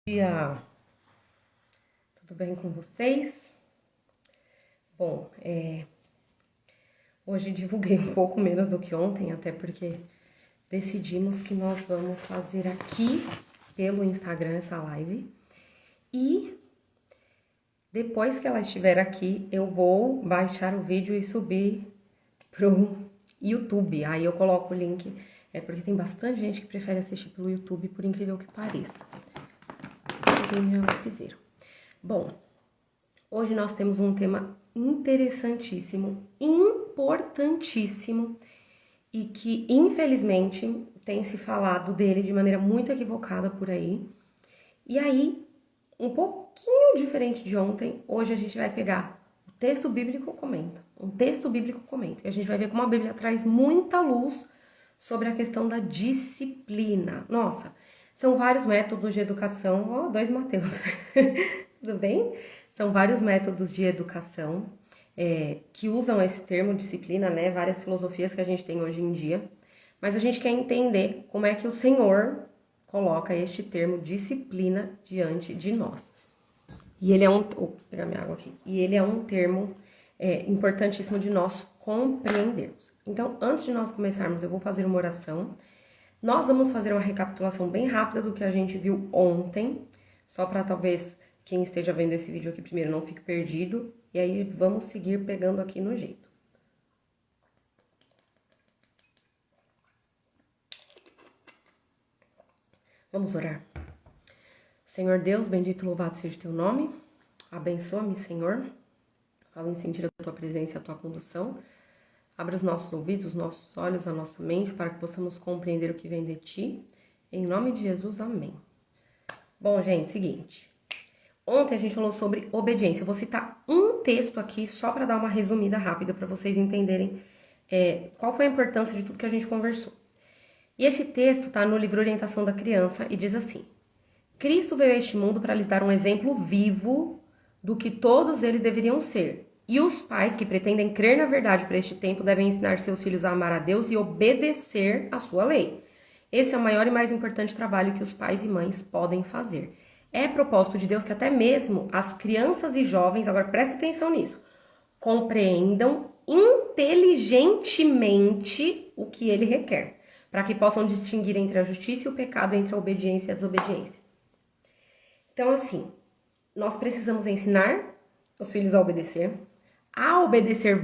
Dia, tudo bem com vocês? Bom, hoje divulguei um pouco menos do que ontem, até porque decidimos que nós vamos fazer aqui pelo Instagram essa live e depois que ela estiver aqui, eu vou baixar o vídeo e subir pro YouTube. Aí eu coloco o link, porque tem bastante gente que prefere assistir pelo YouTube, por incrível que pareça. Minha lapiseira. Bom, hoje nós temos um tema interessantíssimo, importantíssimo e que infelizmente tem se falado dele de maneira muito equivocada por aí. E aí, um pouquinho diferente de ontem, hoje a gente vai pegar o texto bíblico comenta, um texto bíblico comenta, e a gente vai ver como a Bíblia traz muita luz sobre a questão da disciplina. Nossa, são vários métodos de educação. Ó, dois Mateus. Tudo bem? São vários métodos de educação que usam esse termo disciplina, né? Várias filosofias que a gente tem hoje em dia. Mas a gente quer entender como é que o Senhor coloca este termo disciplina diante de nós. E ele é vou pegar minha água aqui. E ele é um termo importantíssimo de nós compreendermos. Então, antes de nós começarmos, eu vou fazer uma oração. Nós vamos fazer uma recapitulação bem rápida do que a gente viu ontem, só para talvez quem esteja vendo esse vídeo aqui primeiro não fique perdido, e aí vamos seguir pegando aqui no jeito. Vamos orar. Senhor Deus, bendito e louvado seja o teu nome, abençoa-me, Senhor, faz-me sentir a tua presença e a tua condução. Abra os nossos ouvidos, os nossos olhos, a nossa mente, para que possamos compreender o que vem de ti. Em nome de Jesus, amém. Bom, gente, seguinte. Ontem a gente falou sobre obediência. Eu vou citar um texto aqui só para dar uma resumida rápida para vocês entenderem qual foi a importância de tudo que a gente conversou. E esse texto está no livro Orientação da Criança e diz assim: Cristo veio a este mundo para lhes dar um exemplo vivo do que todos eles deveriam ser. E os pais que pretendem crer na verdade para este tempo devem ensinar seus filhos a amar a Deus e obedecer a sua lei. Esse é o maior e mais importante trabalho que os pais e mães podem fazer. É propósito de Deus que até mesmo as crianças e jovens, agora presta atenção nisso, compreendam inteligentemente o que ele requer, para que possam distinguir entre a justiça e o pecado, entre a obediência e a desobediência. Então, assim, nós precisamos ensinar os filhos a obedecer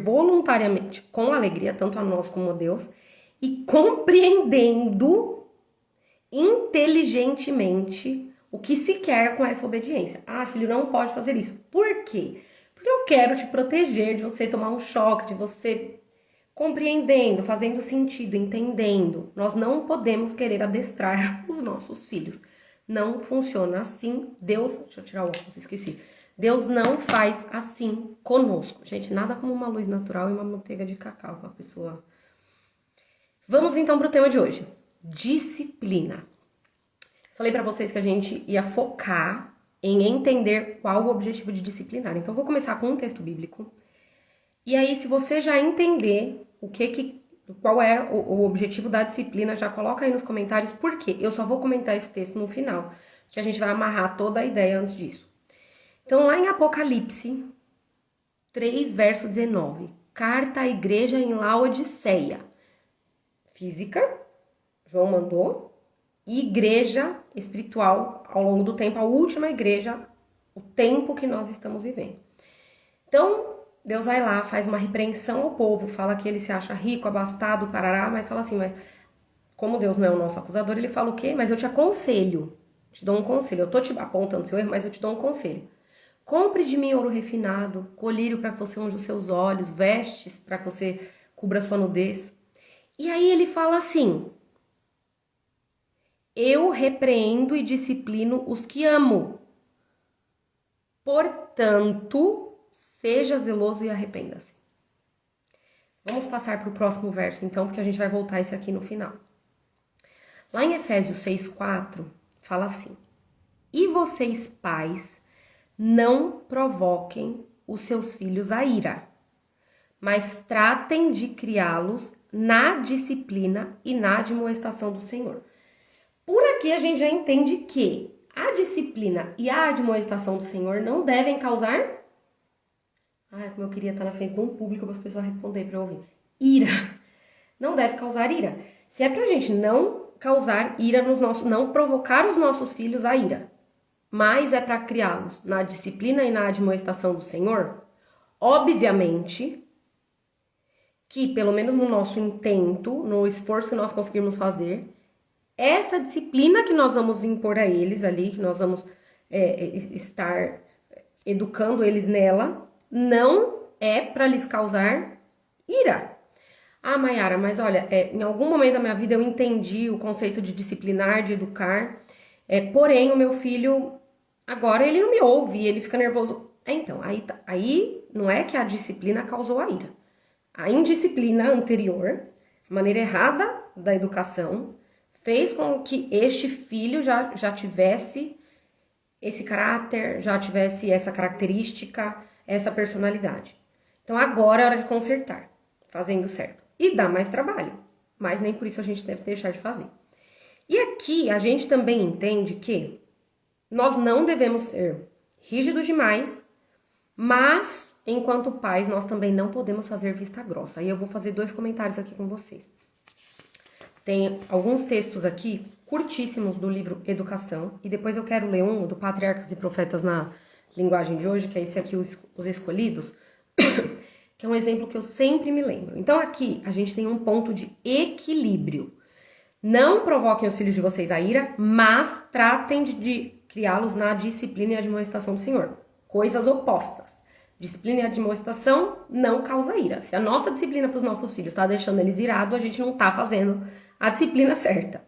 voluntariamente, com alegria, tanto a nós como a Deus, e compreendendo inteligentemente o que se quer com essa obediência. Ah, filho, não pode fazer isso. Por quê? Porque eu quero te proteger de você tomar um choque, de você compreendendo, fazendo sentido, entendendo. Nós não podemos querer adestrar os nossos filhos. Não funciona assim. Deus, deixa eu tirar o óculos, esqueci. Deus não faz assim conosco. Gente, nada como uma luz natural e uma manteiga de cacau para a pessoa. Vamos então para o tema de hoje. Disciplina. Falei para vocês que a gente ia focar em entender qual o objetivo de disciplinar. Então, vou começar com um texto bíblico. E aí, se você já entender qual é o objetivo da disciplina, já coloca aí nos comentários por quê. Eu só vou comentar esse texto no final, que a gente vai amarrar toda a ideia antes disso. Então, lá em Apocalipse 3, verso 19, carta à igreja em Laodiceia. Física, João mandou, e igreja espiritual, ao longo do tempo, a última igreja, o tempo que nós estamos vivendo. Então, Deus vai lá, faz uma repreensão ao povo, fala que ele se acha rico, abastado, parará, mas fala assim, mas como Deus não é o nosso acusador, ele fala o quê? Mas eu te aconselho, te dou um conselho, eu tô te apontando seu erro, mas eu te dou um conselho. Compre de mim ouro refinado, colírio para que você unja os seus olhos, vestes para que você cubra a sua nudez. E aí ele fala assim: eu repreendo e disciplino os que amo. Portanto, seja zeloso e arrependa-se. Vamos passar para o próximo verso, então, porque a gente vai voltar a esse aqui no final. Lá em Efésios 6,4, fala assim: e vocês, pais, não provoquem os seus filhos à ira, mas tratem de criá-los na disciplina e na admoestação do Senhor. Por aqui a gente já entende que A disciplina e a admoestação do Senhor não devem causar... Ai, como eu queria estar na frente de um público para as pessoas responderem para eu ouvir. Ira. Não deve causar ira. Se é pra gente não causar ira nos nossos... Não provocar os nossos filhos a ira, mas é para criá-los na disciplina e na admoestação do Senhor, obviamente que, pelo menos no nosso intento, no esforço que nós conseguirmos fazer, essa disciplina que nós vamos impor a eles ali, que nós vamos estar educando eles nela, não é para lhes causar ira. Ah, Mayara, mas olha, em algum momento da minha vida eu entendi o conceito de disciplinar, de educar, porém o meu filho, agora ele não me ouve, ele fica nervoso. Então, aí não é que a disciplina causou a ira. A indisciplina anterior, a maneira errada da educação, fez com que este filho já tivesse esse caráter, já tivesse essa característica, essa personalidade. Então agora é hora de consertar, fazendo certo. E dá mais trabalho, mas nem por isso a gente deve deixar de fazer. E aqui a gente também entende que nós não devemos ser rígidos demais, mas enquanto pais nós também não podemos fazer vista grossa. Aí eu vou fazer 2 comentários aqui com vocês. Tem alguns textos aqui curtíssimos do livro Educação, e depois eu quero ler um do Patriarcas e Profetas na linguagem de hoje, que é esse aqui, os escolhidos, que é um exemplo que eu sempre me lembro. Então aqui a gente tem um ponto de equilíbrio. Não provoquem os filhos de vocês a ira, mas tratem de criá-los na disciplina e admoestação do Senhor. Coisas opostas. Disciplina e admoestação não causa ira. Se a nossa disciplina para os nossos filhos está deixando eles irados, a gente não está fazendo a disciplina certa.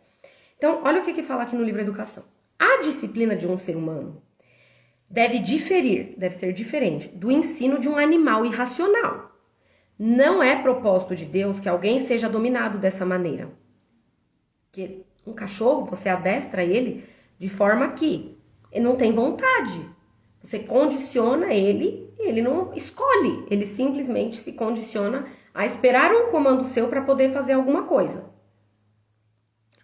Então, olha o que fala aqui no livro Educação. A disciplina de um ser humano deve ser diferente do ensino de um animal irracional. Não é propósito de Deus que alguém seja dominado dessa maneira. Porque um cachorro, você adestra ele de forma que ele não tem vontade. Você condiciona ele e ele não escolhe. Ele simplesmente se condiciona a esperar um comando seu para poder fazer alguma coisa.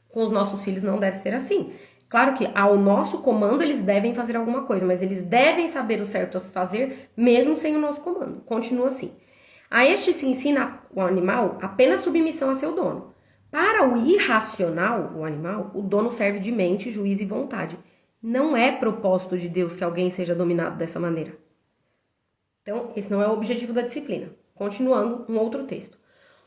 Com os nossos filhos não deve ser assim. Claro que ao nosso comando eles devem fazer alguma coisa, mas eles devem saber o certo a se fazer mesmo sem o nosso comando. Continua assim. A este se ensina o animal apenas submissão a seu dono. Para o irracional, o animal, o dono serve de mente, juízo e vontade. Não é propósito de Deus que alguém seja dominado dessa maneira. Então, esse não é o objetivo da disciplina. Continuando, um outro texto.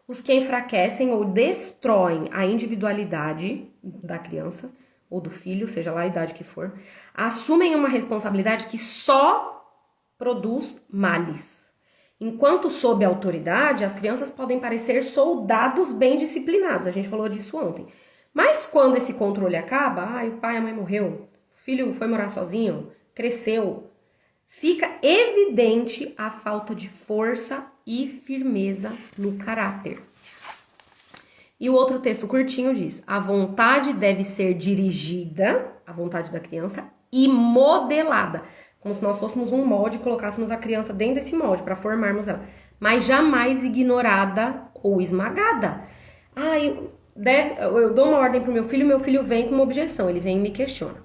Os que enfraquecem ou destroem a individualidade da criança ou do filho, seja lá a idade que for, assumem uma responsabilidade que só produz males. Enquanto sob autoridade, as crianças podem parecer soldados bem disciplinados. A gente falou disso ontem. Mas quando esse controle acaba, o pai e a mãe morreu, o filho foi morar sozinho, cresceu, fica evidente a falta de força e firmeza no caráter. E o outro texto curtinho diz: a vontade deve ser dirigida, a vontade da criança, e modelada. Como se nós fôssemos um molde e colocássemos a criança dentro desse molde para formarmos ela. Mas jamais ignorada ou esmagada. Eu dou uma ordem pro meu filho vem com uma objeção, ele vem e me questiona.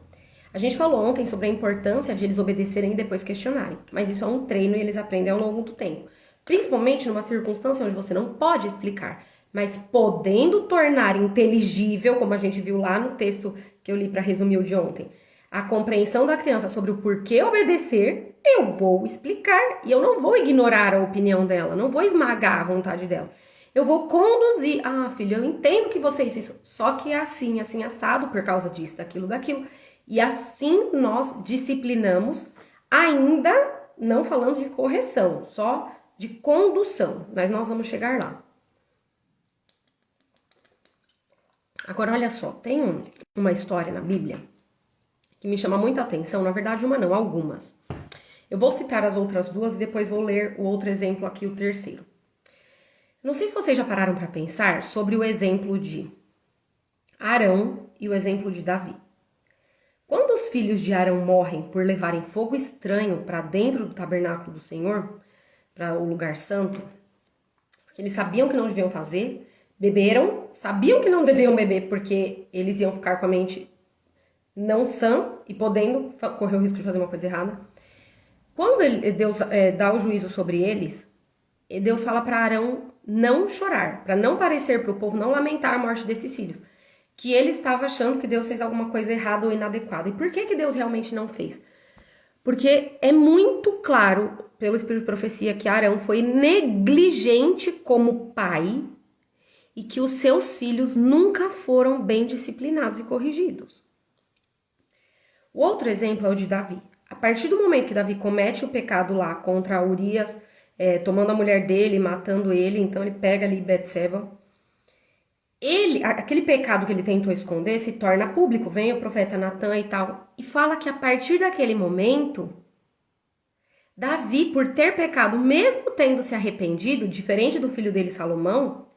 A gente falou ontem sobre a importância de eles obedecerem e depois questionarem. Mas isso é um treino e eles aprendem ao longo do tempo. Principalmente numa circunstância onde você não pode explicar, mas podendo tornar inteligível, como a gente viu lá no texto que eu li para resumir o de ontem, a compreensão da criança sobre o porquê obedecer, eu vou explicar e eu não vou ignorar a opinião dela, não vou esmagar a vontade dela. Eu vou conduzir. Filho, eu entendo que você fez isso, só que é assim, assim, assado por causa disso, daquilo. E assim nós disciplinamos, ainda não falando de correção, só de condução, mas nós vamos chegar lá. Agora, olha só, tem uma história na Bíblia que me chama muita atenção, na verdade uma não, algumas. Eu vou citar as outras duas e depois vou ler o outro exemplo aqui, o terceiro. Não sei se vocês já pararam para pensar sobre o exemplo de Arão e o exemplo de Davi. Quando os filhos de Arão morrem por levarem fogo estranho para dentro do tabernáculo do Senhor, para o lugar santo, porque eles sabiam que não deviam fazer, beberam, sabiam que não deviam beber porque eles iam ficar com a mente não sã, e podendo correr o risco de fazer uma coisa errada. Quando Deus dá o juízo sobre eles, Deus fala para Arão não chorar, para não parecer para o povo, não lamentar a morte desses filhos, que ele estava achando que Deus fez alguma coisa errada ou inadequada. E por que Deus realmente não fez? Porque é muito claro, pelo Espírito de Profecia, que Arão foi negligente como pai e que os seus filhos nunca foram bem disciplinados e corrigidos. O outro exemplo é o de Davi. A partir do momento que Davi comete o pecado lá contra Urias, tomando a mulher dele, matando ele, então ele pega ali Betseba. Aquele pecado que ele tentou esconder se torna público. Vem o profeta Natan e tal, e fala que a partir daquele momento, Davi, por ter pecado, mesmo tendo se arrependido, diferente do filho dele Salomão,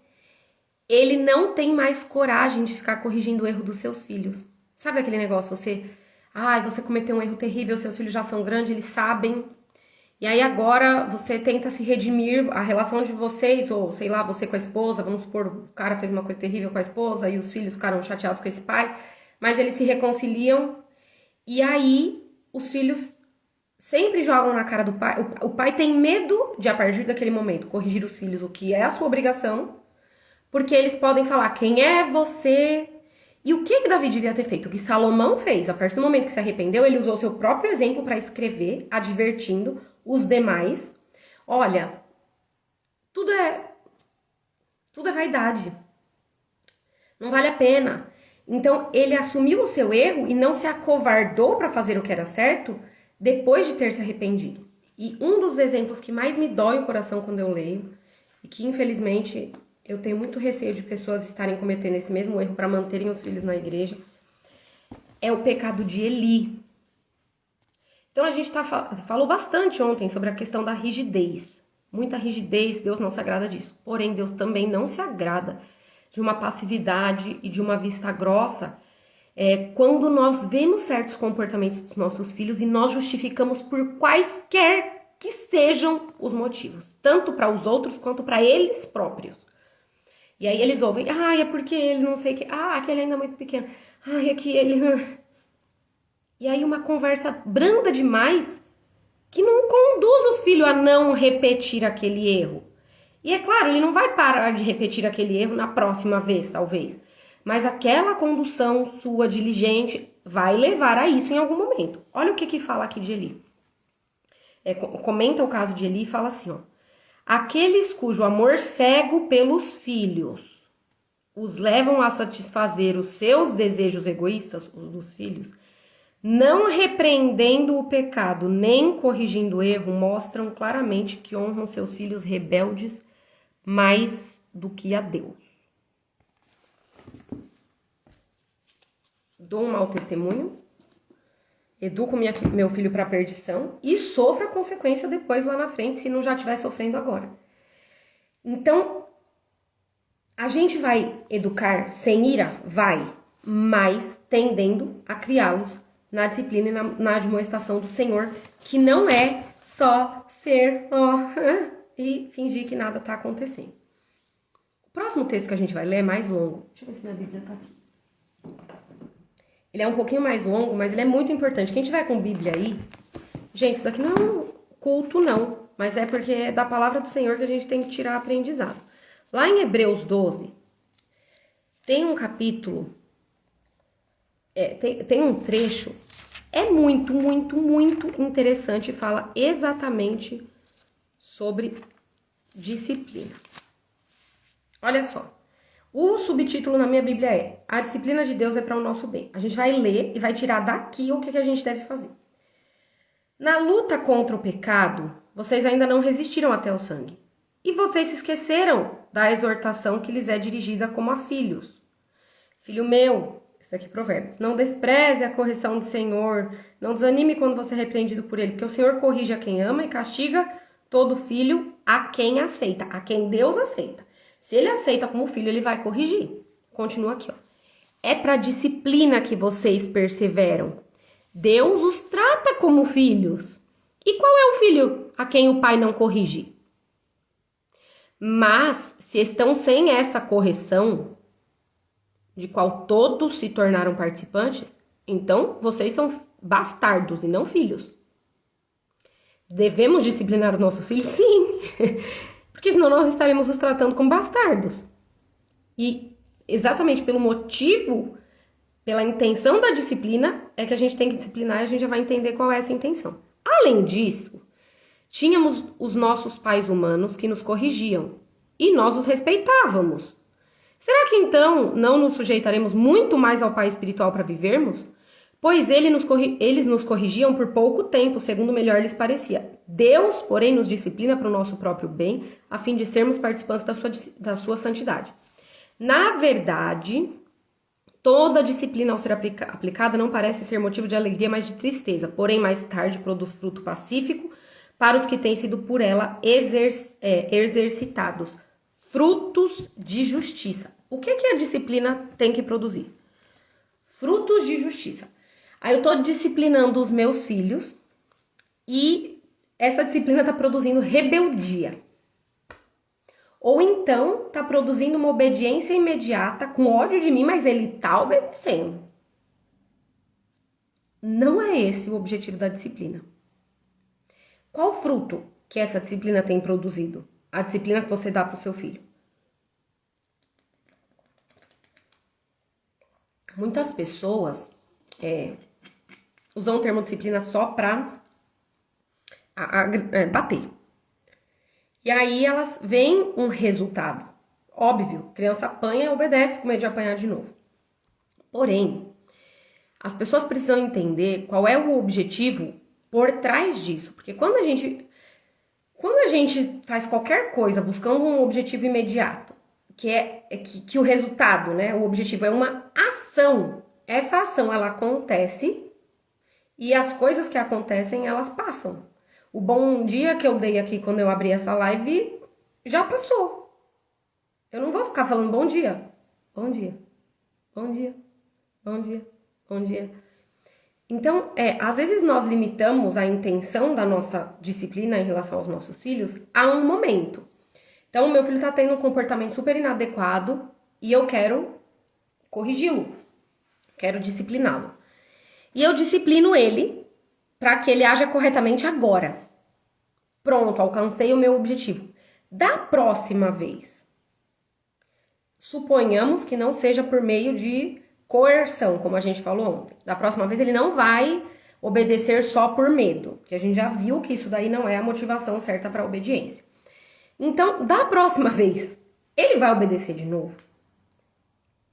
ele não tem mais coragem de ficar corrigindo o erro dos seus filhos. Sabe aquele negócio, você cometeu um erro terrível, seus filhos já são grandes, eles sabem. E aí agora você tenta se redimir, a relação de vocês, ou sei lá, você com a esposa, vamos supor, o cara fez uma coisa terrível com a esposa e os filhos ficaram chateados com esse pai, mas eles se reconciliam e aí os filhos sempre jogam na cara do pai. O pai tem medo de, a partir daquele momento, corrigir os filhos, o que é a sua obrigação, porque eles podem falar, quem é você? E o que Davi devia ter feito? O que Salomão fez, a partir do momento que se arrependeu, ele usou seu próprio exemplo para escrever, advertindo os demais. Olha, tudo é vaidade. Não vale a pena. Então, ele assumiu o seu erro e não se acovardou para fazer o que era certo depois de ter se arrependido. E um dos exemplos que mais me dói o coração quando eu leio, e que infelizmente eu tenho muito receio de pessoas estarem cometendo esse mesmo erro para manterem os filhos na igreja, é o pecado de Eli. Então a gente falou bastante ontem sobre a questão da rigidez. Muita rigidez, Deus não se agrada disso. Porém, Deus também não se agrada de uma passividade e de uma vista grossa quando nós vemos certos comportamentos dos nossos filhos e nós justificamos por quaisquer que sejam os motivos, tanto para os outros quanto para eles próprios. E aí eles ouvem, é porque ele não sei o que, que ele ainda é muito pequeno, é que ele... E aí uma conversa branda demais que não conduz o filho a não repetir aquele erro. E é claro, ele não vai parar de repetir aquele erro na próxima vez, talvez. Mas aquela condução sua diligente vai levar a isso em algum momento. Olha o que fala aqui de Eli. Comenta o caso de Eli e fala assim, ó. Aqueles cujo amor cego pelos filhos os levam a satisfazer os seus desejos egoístas, os dos filhos, não repreendendo o pecado nem corrigindo o erro, mostram claramente que honram seus filhos rebeldes mais do que a Deus. Dou um mau testemunho, educo meu filho para a perdição e sofro a consequência depois lá na frente, se não já estiver sofrendo agora. Então, a gente vai educar sem ira? Vai, mas tendendo a criá-los na disciplina e na admoestação do Senhor, que não é só ser e fingir que nada está acontecendo. O próximo texto que a gente vai ler é mais longo. Deixa eu ver se minha Bíblia está aqui. Ele é um pouquinho mais longo, mas ele é muito importante. Quem tiver com Bíblia aí, gente, isso daqui não é um culto não, mas é porque é da palavra do Senhor que a gente tem que tirar aprendizado. Lá em Hebreus 12, tem um capítulo, tem um trecho, é muito, muito, muito interessante e fala exatamente sobre disciplina. Olha só. O subtítulo na minha Bíblia é A disciplina de Deus é para o nosso bem. A gente vai ler e vai tirar daqui o que a gente deve fazer. Na luta contra o pecado, vocês ainda não resistiram até o sangue. E vocês se esqueceram da exortação que lhes é dirigida como a filhos. Filho meu, isso daqui é Provérbios, não despreze a correção do Senhor, não desanime quando você é repreendido por ele, porque o Senhor corrige a quem ama e castiga todo filho a quem aceita, a quem Deus aceita. Se ele aceita como filho, ele vai corrigir. Continua aqui, ó. É para disciplina que vocês perseveram. Deus os trata como filhos. E qual é o filho a quem o pai não corrige? Mas, se estão sem essa correção, de qual todos se tornaram participantes, então vocês são bastardos e não filhos. Devemos disciplinar os nossos filhos? Sim, porque senão nós estaremos os tratando como bastardos. E exatamente pelo motivo, pela intenção da disciplina, é que a gente tem que disciplinar e a gente já vai entender qual é essa intenção. Além disso, tínhamos os nossos pais humanos que nos corrigiam e nós os respeitávamos. Será que então não nos sujeitaremos muito mais ao Pai espiritual para vivermos? Pois eles nos corrigiam por pouco tempo, segundo melhor lhes parecia. Deus, porém, nos disciplina para o nosso próprio bem, a fim de sermos participantes da sua santidade. Na verdade, toda disciplina ao ser aplicada não parece ser motivo de alegria, mas de tristeza. Porém, mais tarde produz fruto pacífico para os que têm sido por ela exercitados. Frutos de justiça. O que a disciplina tem que produzir? Frutos de justiça. Aí eu tô disciplinando os meus filhos e essa disciplina tá produzindo rebeldia. Ou então tá produzindo uma obediência imediata com ódio de mim, mas ele tá obedecendo. Não é esse o objetivo da disciplina. Qual fruto que essa disciplina tem produzido? A disciplina que você dá pro seu filho. Muitas pessoas usam o termo disciplina só pra bater. E aí elas veem um resultado. Óbvio, criança apanha e obedece com medo de apanhar de novo. Porém, as pessoas precisam entender qual é o objetivo por trás disso. Porque quando a gente faz qualquer coisa buscando um objetivo imediato, que o resultado, né, o objetivo é uma ação. Essa ação, ela acontece e as coisas que acontecem, elas passam. O bom dia que eu dei aqui quando eu abri essa live já passou. Eu não vou ficar falando bom dia. Bom dia. Bom dia. Bom dia. Bom dia. Então, às vezes nós limitamos a intenção da nossa disciplina em relação aos nossos filhos a um momento. Então, o meu filho tá tendo um comportamento super inadequado e eu quero corrigi-lo. Quero discipliná-lo. E eu disciplino ele para que ele haja corretamente agora. Pronto, alcancei o meu objetivo. Da próxima vez, suponhamos que não seja por meio de coerção, como a gente falou ontem. Da próxima vez ele não vai obedecer só por medo, que a gente já viu que isso daí não é a motivação certa para a obediência. Então, da próxima vez, ele vai obedecer de novo?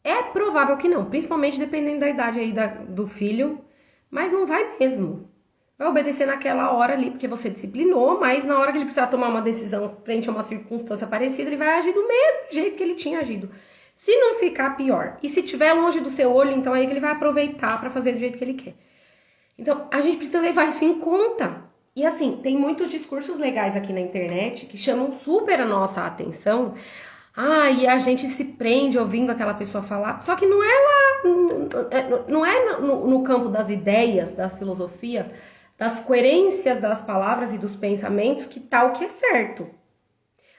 É provável que não, principalmente dependendo da idade aí do filho, mas não vai mesmo. Vai obedecer naquela hora ali, porque você disciplinou, mas na hora que ele precisar tomar uma decisão frente a uma circunstância parecida, ele vai agir do mesmo jeito que ele tinha agido. Se não ficar pior, e se estiver longe do seu olho, então é aí que ele vai aproveitar para fazer do jeito que ele quer. Então, a gente precisa levar isso em conta. E assim, tem muitos discursos legais aqui na internet que chamam super a nossa atenção. E a gente se prende ouvindo aquela pessoa falar. Só que não é lá, não é no campo das ideias, das filosofias, das coerências das palavras e dos pensamentos que tá o que é certo.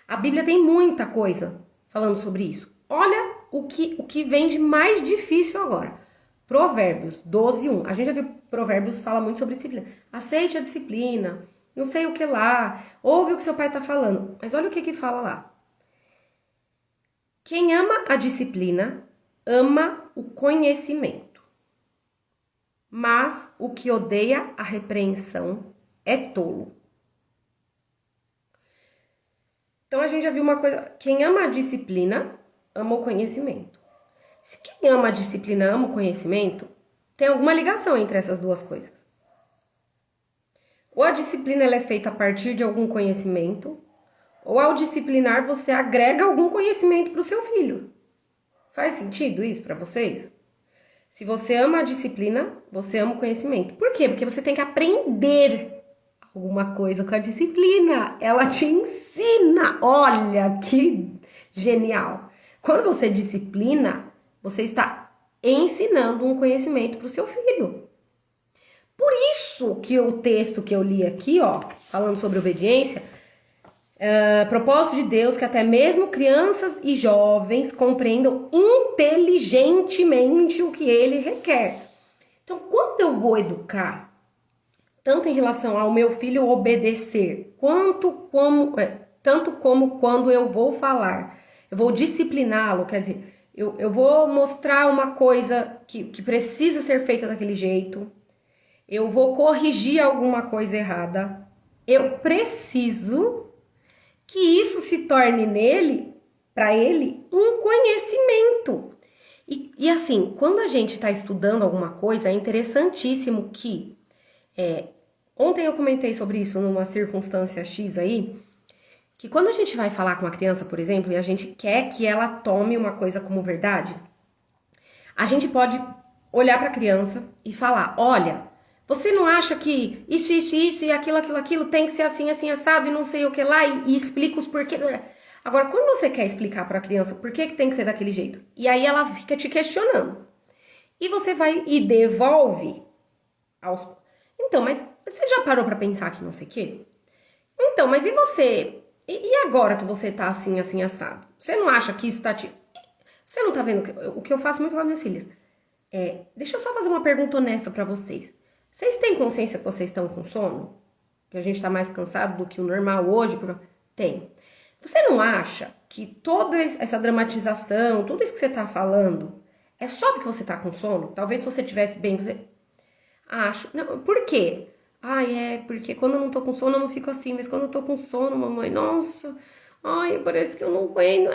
A Bíblia tem muita coisa falando sobre isso. Olha o que vem de mais difícil agora. Provérbios 12:1. A gente já viu Provérbios fala muito sobre disciplina. Aceite a disciplina, não sei o que lá, ouve o que seu pai tá falando. Mas olha o que fala lá. Quem ama a disciplina, ama o conhecimento. Mas o que odeia a repreensão é tolo. Então a gente já viu uma coisa. Quem ama a disciplina, ama o conhecimento. Se quem ama a disciplina ama o conhecimento, tem alguma ligação entre essas duas coisas. Ou a disciplina ela é feita a partir de algum conhecimento, ou ao disciplinar você agrega algum conhecimento para o seu filho. Faz sentido isso para vocês? Se você ama a disciplina, você ama o conhecimento. Por quê? Porque você tem que aprender alguma coisa com a disciplina. Ela te ensina. Olha que genial. Quando você disciplina, você está ensinando um conhecimento para o seu filho. Por isso que o texto que eu li aqui, falando sobre obediência, propósito de Deus que até mesmo crianças e jovens compreendam inteligentemente o que ele requer. Então, quando eu vou educar, tanto em relação ao meu filho obedecer, tanto como quando eu vou falar, eu vou discipliná-lo, quer dizer, eu vou mostrar uma coisa que precisa ser feita daquele jeito, eu vou corrigir alguma coisa errada, eu preciso que isso se torne para ele, um conhecimento. E assim, quando a gente está estudando alguma coisa, é interessantíssimo que ontem eu comentei sobre isso numa circunstância X aí, que quando a gente vai falar com uma criança, por exemplo, e a gente quer que ela tome uma coisa como verdade, a gente pode olhar para a criança e falar: olha, você não acha que isso e aquilo tem que ser assim, assim, assado e não sei o que lá, e explica os porquês. Agora, quando você quer explicar para a criança por que tem que ser daquele jeito, e aí ela fica te questionando, e você vai e devolve aos. Então, mas você já parou para pensar que não sei o quê? Então, mas e você? E agora que você tá assim, assim, assado? Você não acha que isso tá te. Você não tá vendo o que eu faço muito com as minhas filhas? Deixa eu só fazer uma pergunta honesta para vocês. Vocês têm consciência que vocês estão com sono? Que a gente tá mais cansado do que o normal hoje? Tem. Você não acha que toda essa dramatização, tudo isso que você tá falando, é só porque você tá com sono? Talvez se você tivesse bem, você. Acho. Não, por quê? Porque quando eu não tô com sono eu não fico assim, mas quando eu tô com sono, mamãe, nossa, parece que eu não aguento.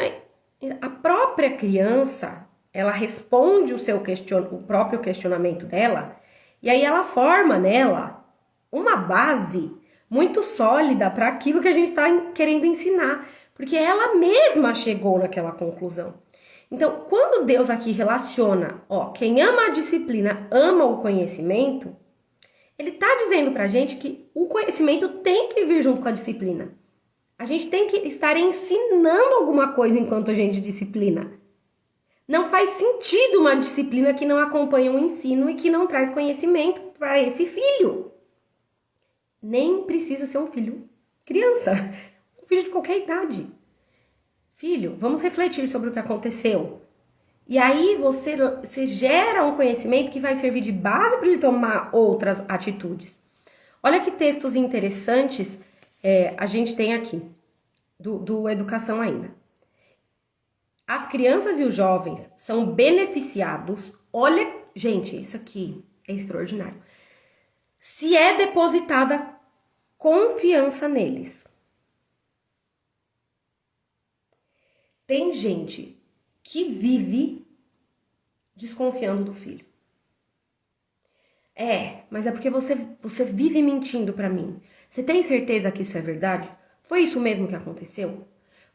A própria criança, ela responde o próprio questionamento dela, e aí ela forma nela uma base muito sólida para aquilo que a gente está querendo ensinar, porque ela mesma chegou naquela conclusão. Então, quando Deus aqui relaciona, quem ama a disciplina ama o conhecimento, ele está dizendo pra gente que o conhecimento tem que vir junto com a disciplina. A gente tem que estar ensinando alguma coisa enquanto a gente disciplina. Não faz sentido uma disciplina que não acompanha o ensino e que não traz conhecimento para esse filho. Nem precisa ser um filho criança, um filho de qualquer idade. Filho, vamos refletir sobre o que aconteceu. E aí você gera um conhecimento que vai servir de base para ele tomar outras atitudes. Olha que textos interessantes a gente tem aqui, do Educação ainda. As crianças e os jovens são beneficiados, olha, gente, isso aqui é extraordinário, se é depositada confiança neles. Tem gente que vive desconfiando do filho. Mas é porque você vive mentindo pra mim. Você tem certeza que isso é verdade? Foi isso mesmo que aconteceu?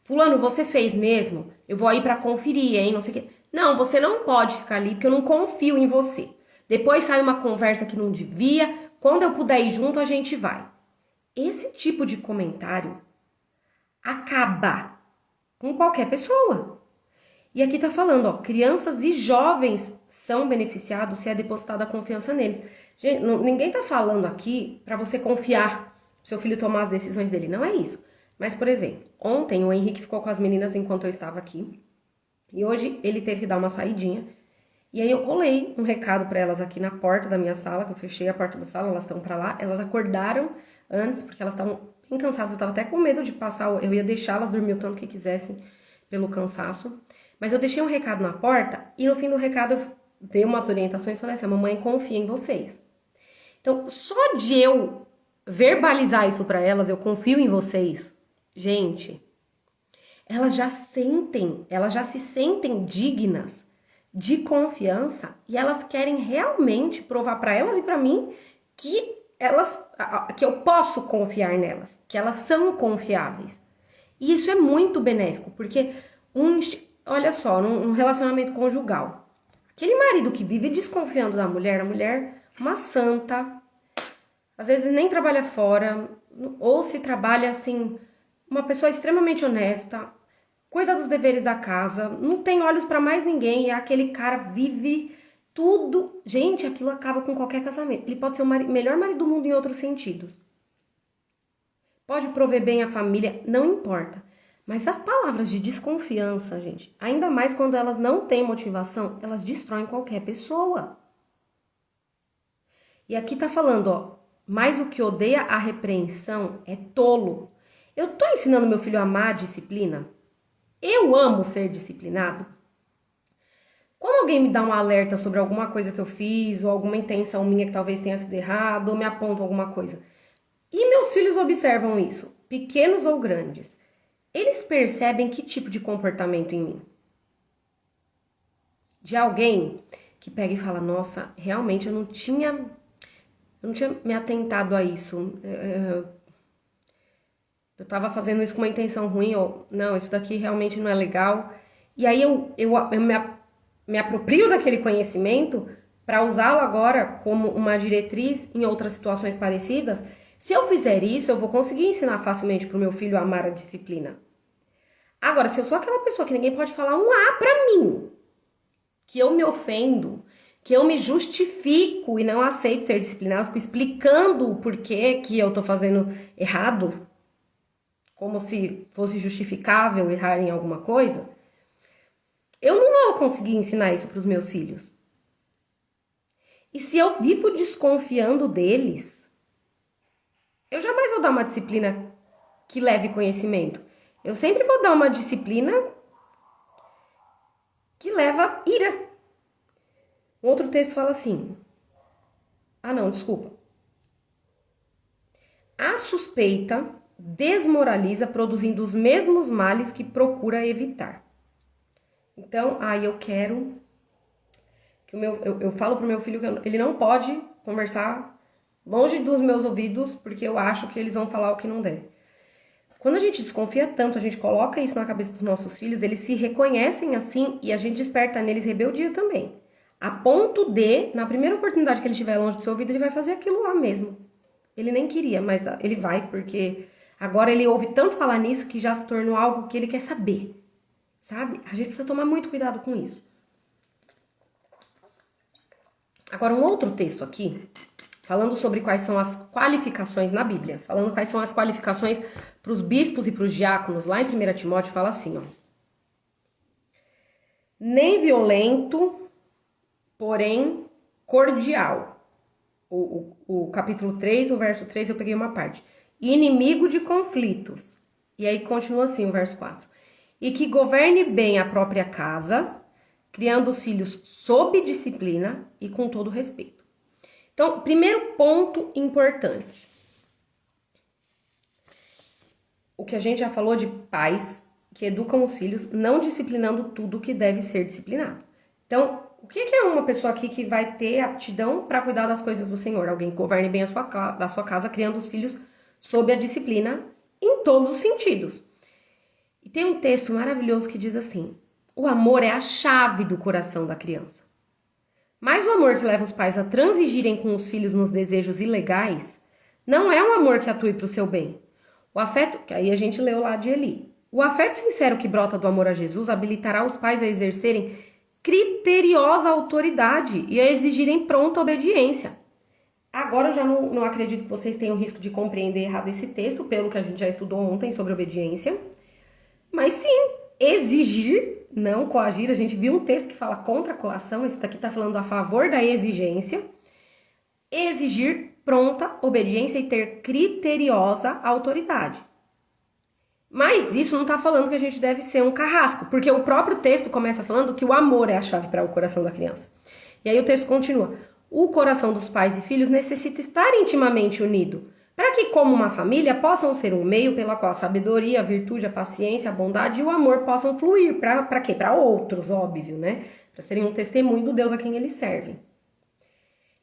Fulano, você fez mesmo? Eu vou aí pra conferir, hein? Não sei o quê. Não, você não pode ficar ali porque eu não confio em você. Depois sai uma conversa que não devia. Quando eu puder ir junto, a gente vai. Esse tipo de comentário acaba com qualquer pessoa. E aqui tá falando, crianças e jovens são beneficiados se é depositada a confiança neles. Gente, ninguém tá falando aqui para você confiar no seu filho tomar as decisões dele, não é isso. Mas, por exemplo, ontem o Henrique ficou com as meninas enquanto eu estava aqui. E hoje ele teve que dar uma saidinha. E aí eu colei um recado para elas aqui na porta da minha sala, que eu fechei a porta da sala, elas estão para lá. Elas acordaram antes, porque elas estavam bem cansadas. Eu tava até com medo de passar, eu ia deixá-las dormir o tanto que quisessem pelo cansaço. Mas eu deixei um recado na porta e no fim do recado eu dei umas orientações e falei assim: a mamãe confia em vocês. Então, só de eu verbalizar isso para elas, eu confio em vocês, gente, elas já se sentem dignas de confiança e elas querem realmente provar para elas e para mim que eu posso confiar nelas, que elas são confiáveis. E isso é muito benéfico, porque olha só, num relacionamento conjugal, aquele marido que vive desconfiando da mulher, a mulher uma santa, às vezes nem trabalha fora, ou se trabalha assim, uma pessoa extremamente honesta, cuida dos deveres da casa, não tem olhos para mais ninguém, e aquele cara vive tudo. Gente, aquilo acaba com qualquer casamento. Ele pode ser o melhor marido do mundo em outros sentidos. Pode prover bem a família, não importa. Mas as palavras de desconfiança, gente, ainda mais quando elas não têm motivação, elas destroem qualquer pessoa. E aqui tá falando, ó, mas o que odeia a repreensão é tolo. Eu tô ensinando meu filho a amar a disciplina? Eu amo ser disciplinado? Quando alguém me dá um alerta sobre alguma coisa que eu fiz, ou alguma intenção minha que talvez tenha sido errada, ou me aponta alguma coisa, e meus filhos observam isso, pequenos ou grandes, eles percebem que tipo de comportamento em mim? De alguém que pega e fala, nossa, realmente eu não tinha me atentado a isso. Eu tava fazendo isso com uma intenção ruim, ou não, isso daqui realmente não é legal. E aí eu me aproprio daquele conhecimento para usá-lo agora como uma diretriz em outras situações parecidas. Se eu fizer isso, eu vou conseguir ensinar facilmente pro meu filho a amar a disciplina. Agora, se eu sou aquela pessoa que ninguém pode falar um A pra mim, que eu me ofendo, que eu me justifico e não aceito ser disciplinado, fico explicando o porquê que eu tô fazendo errado, como se fosse justificável errar em alguma coisa, eu não vou conseguir ensinar isso para os meus filhos. E se eu vivo desconfiando deles, eu jamais vou dar uma disciplina que leve conhecimento. Eu sempre vou dar uma disciplina que leva ira. Um outro texto fala assim: ah, não, desculpa. A suspeita desmoraliza, produzindo os mesmos males que procura evitar. Então, eu quero que eu falo pro meu filho que ele não pode conversar longe dos meus ouvidos, porque eu acho que eles vão falar o que não deve. Quando a gente desconfia tanto, a gente coloca isso na cabeça dos nossos filhos, eles se reconhecem assim e a gente desperta neles rebeldia também. A ponto de, na primeira oportunidade que ele estiver longe do seu ouvido, ele vai fazer aquilo lá mesmo. Ele nem queria, mas ele vai, porque agora ele ouve tanto falar nisso que já se tornou algo que ele quer saber. Sabe? A gente precisa tomar muito cuidado com isso. Agora, um outro texto aqui, falando sobre quais são as qualificações na Bíblia, falando quais são as qualificações para os bispos e para os diáconos, lá em 1 Timóteo fala assim, ó. Nem violento, porém cordial. O capítulo 3, o verso 3, eu peguei uma parte. Inimigo de conflitos. E aí continua assim o verso 4. E que governe bem a própria casa, criando os filhos sob disciplina e com todo respeito. Então, primeiro ponto importante. O que a gente já falou de pais que educam os filhos não disciplinando tudo que deve ser disciplinado. Então, o que é uma pessoa aqui que vai ter aptidão para cuidar das coisas do Senhor? Alguém que governe bem da sua casa, criando os filhos sob a disciplina em todos os sentidos. E tem um texto maravilhoso que diz assim: o amor é a chave do coração da criança. Mas o amor que leva os pais a transigirem com os filhos nos desejos ilegais não é um amor que atue para o seu bem. O afeto, que aí a gente leu lá de Eli. O afeto sincero que brota do amor a Jesus habilitará os pais a exercerem criteriosa autoridade e a exigirem pronta obediência. Agora eu já não acredito que vocês tenham risco de compreender errado esse texto, pelo que a gente já estudou ontem sobre obediência. Mas sim, exigir, não coagir. A gente viu um texto que fala contra a coação, esse daqui está falando a favor da exigência. Exigir pronta obediência e ter criteriosa autoridade. Mas isso não está falando que a gente deve ser um carrasco, porque o próprio texto começa falando que o amor é a chave para o coração da criança. E aí o texto continua: o coração dos pais e filhos necessita estar intimamente unido, para que, como uma família, possam ser um meio pela qual a sabedoria, a virtude, a paciência, a bondade e o amor possam fluir. Para quê? Para outros, óbvio, né? Para serem um testemunho do Deus a quem eles servem.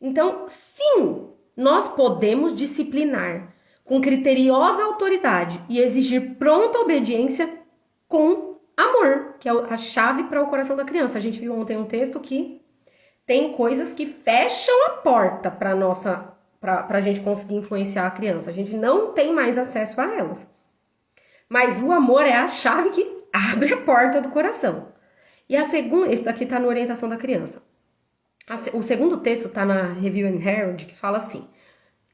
Então, sim, nós podemos disciplinar com criteriosa autoridade e exigir pronta obediência com amor, que é a chave para o coração da criança. A gente viu ontem um texto que tem coisas que fecham a porta para a gente conseguir influenciar a criança. A gente não tem mais acesso a elas. Mas o amor é a chave que abre a porta do coração. E a segunda, esse daqui está na orientação da criança. O segundo texto está na Review and Herald, que fala assim.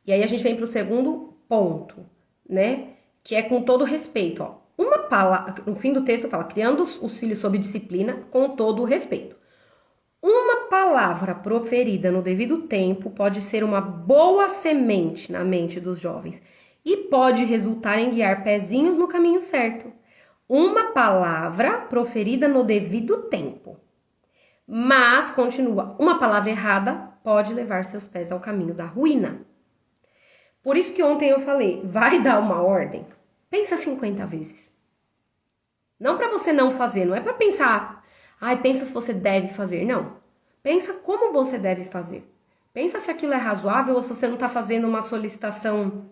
E aí a gente vem para o segundo ponto, né? Que é com todo respeito, ó. No fim do texto fala, criando os filhos sob disciplina com todo o respeito. Uma palavra proferida no devido tempo pode ser uma boa semente na mente dos jovens e pode resultar em guiar pezinhos no caminho certo. Uma palavra proferida no devido tempo. Mas, continua, uma palavra errada pode levar seus pés ao caminho da ruína. Por isso que ontem eu falei, vai dar uma ordem? Pensa 50 vezes. Não para você não fazer, não é para pensar, pensa se você deve fazer, não. Pensa como você deve fazer. Pensa se aquilo é razoável ou se você não está fazendo uma solicitação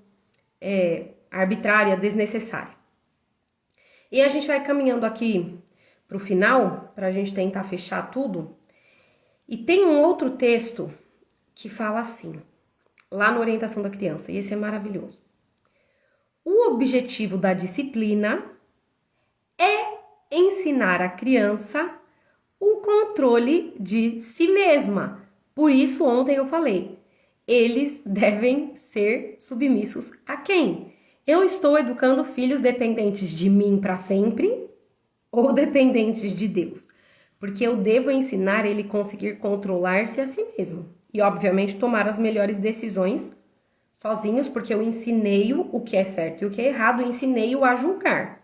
arbitrária, desnecessária. E a gente vai caminhando aqui para o final, para a gente tentar fechar tudo. E tem um outro texto que fala assim, lá na orientação da criança, e esse é maravilhoso. O objetivo da disciplina é ensinar a criança o controle de si mesma. Por isso, ontem eu falei, eles devem ser submissos a quem? Eu estou educando filhos dependentes de mim para sempre ou dependentes de Deus? Porque eu devo ensinar ele conseguir controlar-se a si mesmo. E, obviamente, tomar as melhores decisões sozinhos, porque eu ensinei-o o que é certo e o que é errado, ensinei-o a julgar.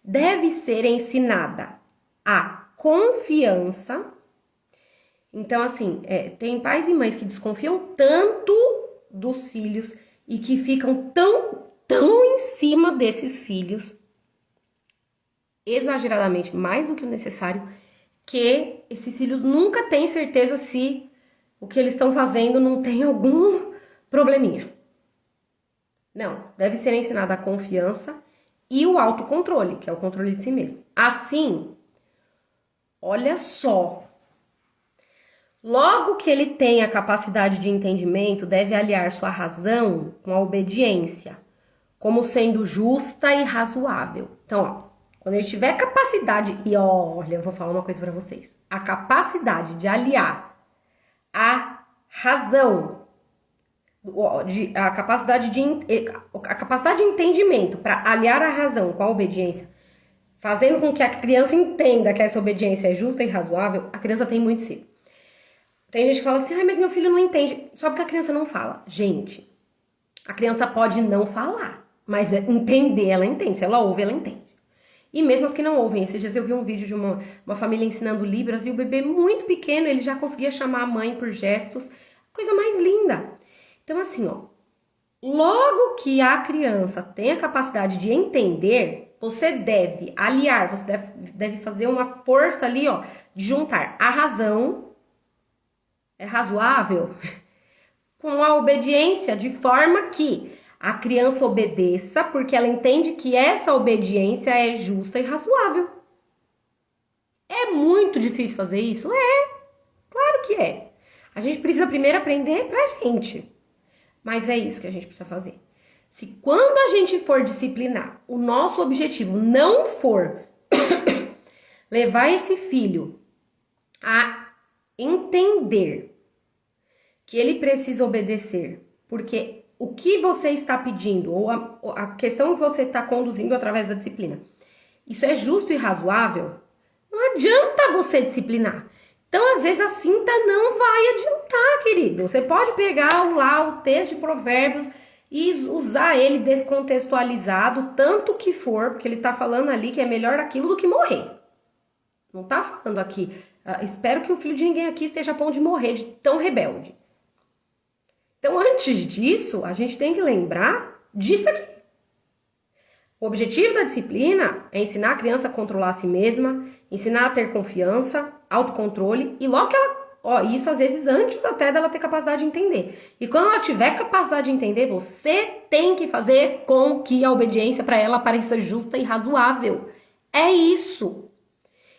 Deve ser ensinada a confiança. Então, assim, tem pais e mães que desconfiam tanto dos filhos e que ficam tão em cima desses filhos, exageradamente, mais do que o necessário, que esses filhos nunca têm certeza se o que eles estão fazendo não tem algum probleminha. Não, deve ser ensinada a confiança e o autocontrole, que é o controle de si mesmo. Assim, olha só, logo que ele tem a capacidade de entendimento, deve aliar sua razão com a obediência, como sendo justa e razoável. Então, ó, quando ele tiver capacidade, e olha, eu vou falar uma coisa para vocês, a capacidade de aliar a razão, a capacidade de entendimento para aliar a razão com a obediência, fazendo com que a criança entenda que essa obediência é justa e razoável, a criança tem muito cedo. Tem gente que fala assim, mas meu filho não entende, só porque a criança não fala. Gente, a criança pode não falar, mas entender, ela entende. Se ela ouve, ela entende. E mesmo as que não ouvem. Esses dias eu vi um vídeo de uma família ensinando Libras e o bebê muito pequeno, ele já conseguia chamar a mãe por gestos. Coisa mais linda. Então, assim, ó, logo que a criança tem a capacidade de entender, você deve aliar, você deve fazer uma força ali, ó, de juntar a razão, é razoável, com a obediência, de forma que a criança obedeça, porque ela entende que essa obediência é justa e razoável. É muito difícil fazer isso? Claro que é. A gente precisa primeiro aprender pra gente. Mas é isso que a gente precisa fazer. Se quando a gente for disciplinar, o nosso objetivo não for levar esse filho a entender que ele precisa obedecer, porque o que você está pedindo, ou a questão que você está conduzindo através da disciplina, isso é justo e razoável, não adianta você disciplinar. Então, às vezes, a cinta não vai adiantar, querido. Você pode pegar lá o texto de Provérbios e usar ele descontextualizado, tanto que for, porque ele está falando ali que é melhor aquilo do que morrer. Não está falando aqui, espero que o filho de ninguém aqui esteja a ponto de morrer de tão rebelde. Então, antes disso, a gente tem que lembrar disso aqui. O objetivo da disciplina é ensinar a criança a controlar a si mesma, ensinar a ter confiança, autocontrole, e logo que ela... isso às vezes antes até dela ter capacidade de entender. E quando ela tiver capacidade de entender, você tem que fazer com que a obediência para ela pareça justa e razoável. É isso.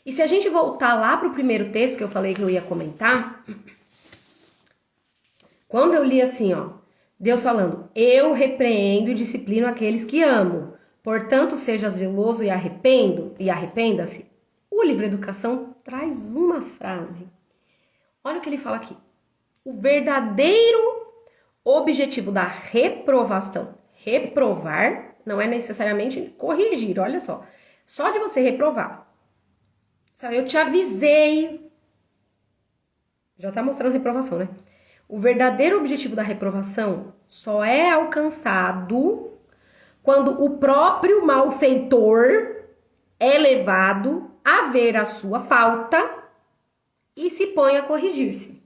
E se a gente voltar lá para o primeiro texto que eu falei que eu ia comentar... Quando eu li assim, ó, Deus falando, eu repreendo e disciplino aqueles que amo, portanto seja zeloso e arrependa-se. O livro Educação traz uma frase. Olha o que ele fala aqui. O verdadeiro objetivo da reprovação, reprovar, não é necessariamente corrigir, olha só. Só de você reprovar. Sabe, eu te avisei, Já tá mostrando reprovação, né? O verdadeiro objetivo da reprovação só é alcançado quando o próprio malfeitor é levado a ver a sua falta e se põe a corrigir-se.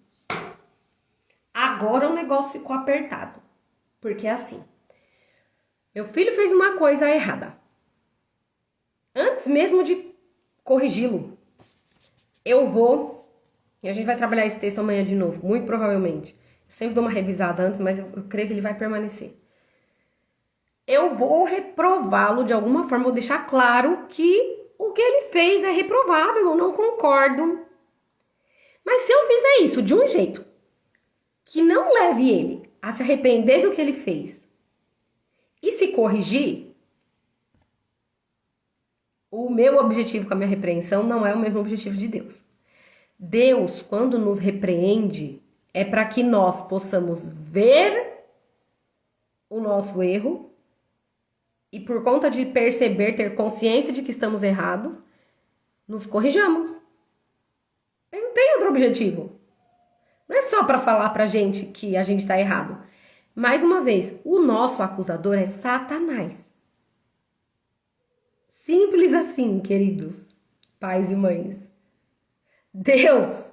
Agora o negócio ficou apertado. Porque é assim. Meu filho fez uma coisa errada. Antes mesmo de corrigi-lo, eu vou... E a gente vai trabalhar esse texto amanhã de novo, muito provavelmente. Eu sempre dou uma revisada antes, mas eu creio que ele vai permanecer. Eu vou reprová-lo de alguma forma, vou deixar claro que o que ele fez é reprovável, eu não concordo. Mas se eu fizer isso de um jeito que não leve ele a se arrepender do que ele fez e se corrigir, o meu objetivo com a minha repreensão não é o mesmo objetivo de Deus. Deus, quando nos repreende, é para que nós possamos ver o nosso erro e, por conta de perceber, ter consciência de que estamos errados, nos corrijamos. Ele não tem outro objetivo. Não é só para falar pra gente que a gente está errado. Mais uma vez, o nosso acusador é Satanás. Simples assim, queridos pais e mães. Deus,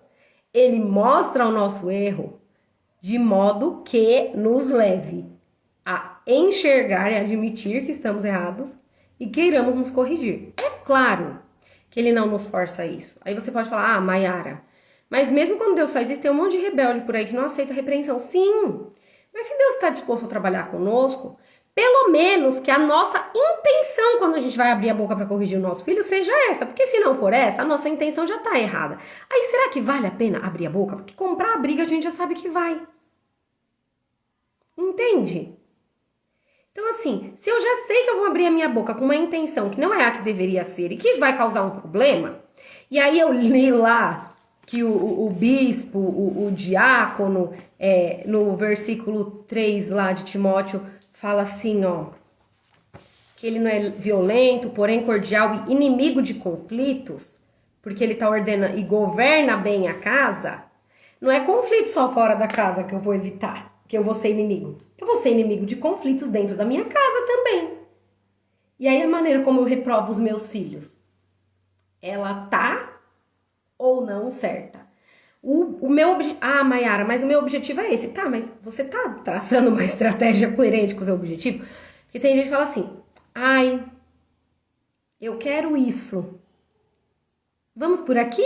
ele mostra o nosso erro de modo que nos leve a enxergar e admitir que estamos errados e queiramos nos corrigir. É claro que ele não nos força a isso. Aí você pode falar, ah, Maiara, mas mesmo quando Deus faz isso, tem um monte de rebelde por aí que não aceita a repreensão. Sim, mas se Deus está disposto a trabalhar conosco, pelo menos que a nossa intenção quando a gente vai abrir a boca para corrigir o nosso filho seja essa. Porque se não for essa, a nossa intenção já está errada. Aí será que vale a pena abrir a boca? Porque comprar a briga a gente já sabe que vai. Entende? Então assim, se eu já sei que eu vou abrir a minha boca com uma intenção que não é a que deveria ser e que isso vai causar um problema, e aí eu li lá que o bispo, o diácono, no versículo 3 lá de Timóteo, fala assim, ó, que ele não é violento, porém cordial e inimigo de conflitos, porque ele tá ordenando e governa bem a casa. Não é conflito só fora da casa que eu vou evitar, que eu vou ser inimigo. Eu vou ser inimigo de conflitos dentro da minha casa também. E aí a maneira como eu reprovo os meus filhos, ela tá ou não certa? O meu objetivo... Ah, Maiara, mas o meu objetivo é esse. Tá, mas você tá traçando uma estratégia coerente com o seu objetivo? Porque tem gente que fala assim, ai, eu quero isso. Vamos por aqui?